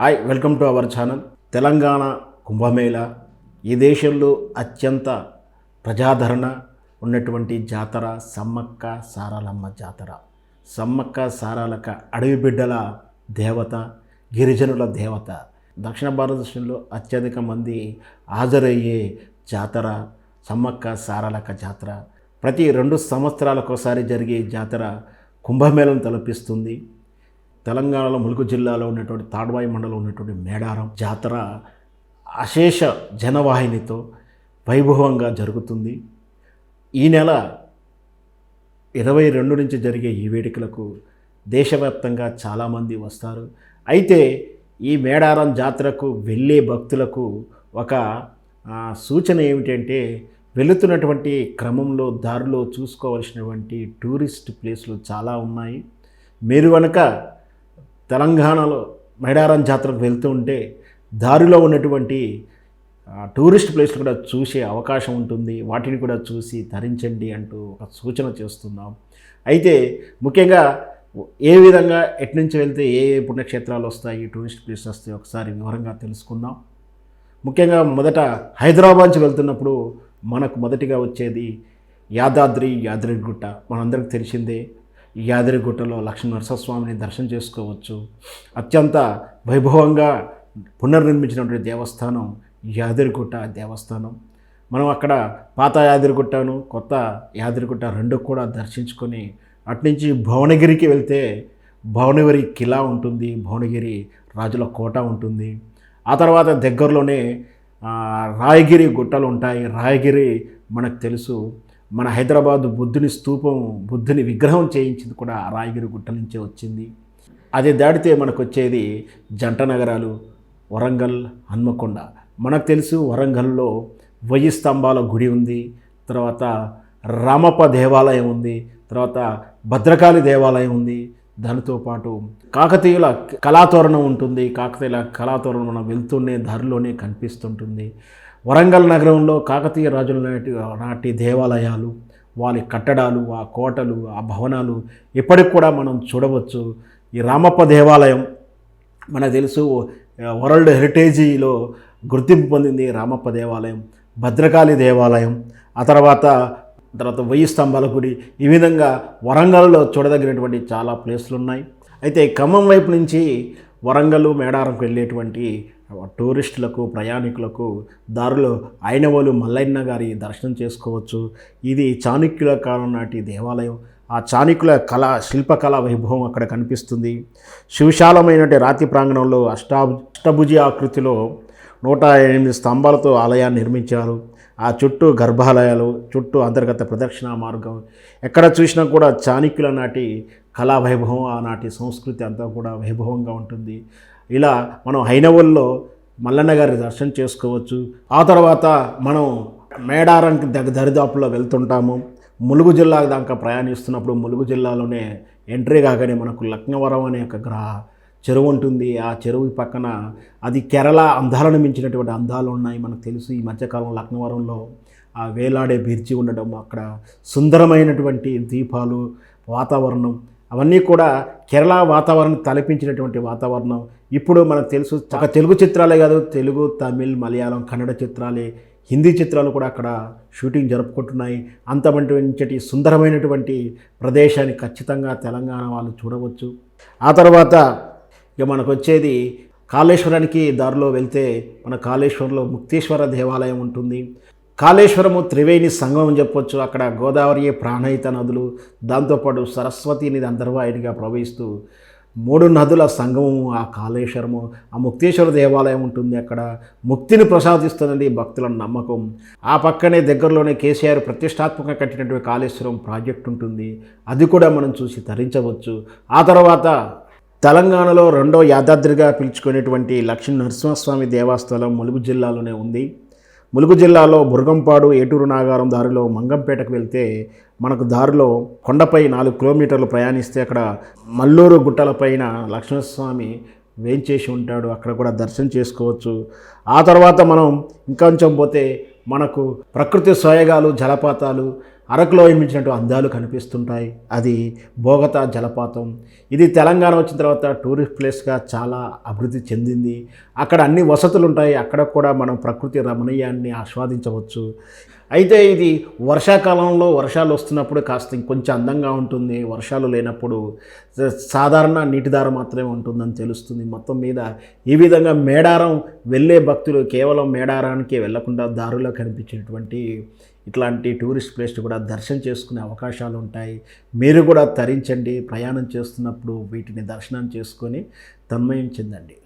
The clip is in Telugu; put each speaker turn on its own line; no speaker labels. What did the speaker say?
Hi, welcome to our channel. Telangana Kumbh Mela ఈ దేశంలో అత్యంత ప్రజాదరణ ఉన్నటువంటి జాతర సమ్మక్క సారలమ్మ జాతర. సమ్మక్క సారాలక అడవి బిడ్డల దేవత, గిరిజనుల దేవత. దక్షిణ భారతదేశంలో అత్యధిక మంది హాజరయ్యే జాతర సమ్మక్క సారాలక జాతర. ప్రతి 2 సంవత్సరాలకోసారి జరిగే జాతర కుంభమేళను తలపిస్తుంది. తెలంగాణలో ములుగు జిల్లాలో ఉన్నటువంటి తాడ్వాయి మండలంలో ఉన్నటువంటి మేడారం జాతర అశేష జనవాహినితో వైభవంగా జరుగుతుంది. ఈ నెల 22 నుంచి జరిగే ఈ వేడుకలకు దేశవ్యాప్తంగా చాలామంది వస్తారు. అయితే ఈ మేడారం జాతరకు వెళ్ళే భక్తులకు ఒక సూచన ఏమిటంటే, వెళుతున్నటువంటి క్రమంలో దారిలో చూసుకోవలసినటువంటి టూరిస్ట్ ప్లేస్లు చాలా ఉన్నాయి. మీరు కనుక తెలంగాణలో మేడారం జాతరకు వెళ్తూ ఉంటే దారిలో ఉన్నటువంటి టూరిస్ట్ ప్లేస్లు కూడా చూసే అవకాశం ఉంటుంది. వాటిని కూడా చూసి తరించండి అంటూ ఒక సూచన చేస్తున్నాం. అయితే ముఖ్యంగా ఏ విధంగా ఎట్నుంచి వెళ్తే ఏ ఏ పుణ్యక్షేత్రాలు వస్తాయి, టూరిస్ట్ ప్లేసెస్ వస్తాయి ఒకసారి వివరంగా తెలుసుకుందాం. ముఖ్యంగా మొదట హైదరాబాద్ నుంచి వెళ్తున్నప్పుడు మనకు మొదటిగా వచ్చేది యాదగిరిగుట్ట. మనందరికీ తెలిసిందే. యాదగిరిగుట్టలో లక్ష్మీ నరసింహస్వామిని దర్శనం చేసుకోవచ్చు. అత్యంత వైభవంగా పునర్నిర్మించినటువంటి దేవస్థానం యాదగిరిగుట్ట దేవస్థానం. మనం అక్కడ పాత యాదగిరిగుట్టను, కొత్త యాదగిరిగుట్ట 2 కూడా దర్శించుకొని అటునుంచి భువనగిరికి వెళ్తే భువనగిరి కిలా ఉంటుంది, భువనగిరి రాజుల కోట ఉంటుంది. ఆ తర్వాత దగ్గరలోనే రాయగిరి గుట్టలు ఉంటాయి. రాయగిరి మనకు తెలుసు, మన హైదరాబాద్ బుద్ధుని స్తూపం, బుద్ధుని విగ్రహం చేయించింది కూడా రాయగిరి గుట్ట నుంచే వచ్చింది. అది దాటితే మనకు వచ్చేది జంట నగరాలు వరంగల్, హన్మకొండ. మనకు తెలుసు వరంగల్లో 1000 స్తంభాల గుడి ఉంది, తర్వాత రామప్ప దేవాలయం ఉంది, తర్వాత భద్రకాళి దేవాలయం ఉంది. దానితో పాటు కాకతీయుల కళాతోరణం ఉంటుంది. కాకతీయుల కళాతోరణం మనం వెళ్తూనే దారిలోనే కనిపిస్తుంటుంది. వరంగల్ నగరంలో కాకతీయ రాజుల నాటి దేవాలయాలు, వాళ్ళ కట్టడాలు, ఆ కోటలు, ఆ భవనాలు ఇప్పటికి కూడా మనం చూడవచ్చు. ఈ రామప్ప దేవాలయం మనకు తెలుసు వరల్డ్ హెరిటేజీలో గుర్తింపు పొందింది రామప్ప దేవాలయం. భద్రకాళి దేవాలయం, ఆ తర్వాత 1000 స్తంభాల గుడి. ఈ విధంగా వరంగల్లో చూడదగినటువంటి చాలా ప్లేస్లు ఉన్నాయి. అయితే ఖమ్మం వైపు నుంచి వరంగల్ మేడారంకు వెళ్ళేటువంటి టూరిస్టులకు, ప్రయాణికులకు దారిలో ఐనవోలు మల్లన్న గారి దర్శనం చేసుకోవచ్చు. ఇది చాణక్యుల కాలం నాటి దేవాలయం. ఆ చాణక్యుల శిల్పకళ వైభవం అక్కడ కనిపిస్తుంది. సువిశాలమైనటువంటి రాతి ప్రాంగణంలో అష్టభుజి ఆకృతిలో 108 స్తంభాలతో ఆలయాన్ని నిర్మించారు. ఆ చుట్టూ గర్భాలయాలు, చుట్టూ అంతర్గత ప్రదక్షిణ మార్గం, ఎక్కడ చూసినా కూడా చాణక్యుల నాటి కళా వైభవం, ఆనాటి సంస్కృతి అంతా కూడా వైభవంగా ఉంటుంది. ఇలా మనం హైనవల్లో మల్లన్న గారి దర్శనం చేసుకోవచ్చు. ఆ తర్వాత మనం మేడారంకి దరిదాపుల్లో వెళ్తుంటాము. ములుగు జిల్లా దాకా ప్రయాణిస్తున్నప్పుడు ములుగు జిల్లాలోనే ఎంట్రీ కాగానే మనకు లక్నవరం అనే ఒక చెరువు ఉంటుంది. ఆ చెరువు పక్కన అది కేరళ అందాలను మించినటువంటి అందాలు ఉన్నాయి. మనకు తెలుసు ఈ మధ్యకాలం లక్నవరంలో ఆ వేలాడే బిర్జి ఉండడం, అక్కడ సుందరమైనటువంటి దీపాలు, వాతావరణం అవన్నీ కూడా కేరళ వాతావరణం తలపించినటువంటి వాతావరణం. ఇప్పుడు మనకు తెలుసు ఒక తెలుగు చిత్రాలే కాదు, తెలుగు, తమిళ్, మలయాళం, కన్నడ చిత్రాలే, హిందీ చిత్రాలు కూడా అక్కడ షూటింగ్ జరుపుకుంటున్నాయి. అంతమంటి సుందరమైనటువంటి ప్రదేశాన్ని ఖచ్చితంగా తెలంగాణ వాళ్ళు చూడవచ్చు. ఆ తర్వాత ఇక మనకు వచ్చేది కాళేశ్వరానికి దారిలో వెళ్తే మన కాళేశ్వరంలో ముక్తేశ్వర దేవాలయం ఉంటుంది. కాళేశ్వరము త్రివేణి సంగమం చెప్పొచ్చు. అక్కడ గోదావరి, ప్రాణహిత నదులు, దాంతోపాటు సరస్వతి నది అంతర్వాహినిగా ప్రవహిస్తూ 3 నదుల సంగమము ఆ కాళేశ్వరము. ఆ ముక్తేశ్వర దేవాలయం ఉంటుంది. అక్కడ ముక్తిని ప్రసాదిస్తున్నది భక్తుల నమ్మకం. ఆ పక్కనే దగ్గరలోనే కేసీఆర్ ప్రతిష్టాత్మకంగా కట్టినటువంటి కాళేశ్వరం ప్రాజెక్ట్ ఉంటుంది. అది కూడా మనం చూసి తరించవచ్చు. ఆ తర్వాత తెలంగాణలో 2వ యాదాద్రిగా పిలుచుకునేటువంటి లక్ష్మీ నరసింహస్వామి దేవస్థానం ములుగు జిల్లాలోనే ఉంది. ములుగు జిల్లాలో బుర్గంపాడు, ఏటూరు నాగారం దారిలో మంగంపేటకు వెళ్తే మనకు దారిలో కొండపై 4 కిలోమీటర్లు ప్రయాణిస్తే అక్కడ మల్లూరు గుట్టలపైన లక్ష్మీస్వామి వేంచేసి ఉంటాడు. అక్కడ కూడా దర్శనం చేసుకోవచ్చు. ఆ తర్వాత మనం ఇంకొంచెం పోతే మనకు ప్రకృతి సోయగాలు, జలపాతాలు, అరకులో మించినట్టు అందాలు కనిపిస్తుంటాయి. అది బోగతా జలపాతం. ఇది తెలంగాణ వచ్చిన తర్వాత టూరిస్ట్ ప్లేస్గా చాలా అభివృద్ధి చెందింది. అక్కడ అన్ని వసతులు ఉంటాయి. అక్కడ కూడా మనం ప్రకృతి రమణీయాన్ని ఆస్వాదించవచ్చు. అయితే ఇది వర్షాకాలంలో వర్షాలు వస్తున్నప్పుడు కాస్త ఇంకొంచెం అందంగా ఉంటుంది. వర్షాలు లేనప్పుడు సాధారణ నీటిధార మాత్రమే ఉంటుందని తెలుస్తుంది. మొత్తం మీద ఈ విధంగా మేడారం వెళ్ళే భక్తులు కేవలం మేడారానికే వెళ్లకుండా దారిలో కనిపించేటువంటి ఇట్లాంటి టూరిస్ట్ ప్లేస్ కూడా దర్శనం చేసుకునే అవకాశాలు ఉంటాయి. మీరు కూడా తరించండి. ప్రయాణం చేస్తున్నప్పుడు వీటిని దర్శనం చేసుకొని తన్మయం చెందండి.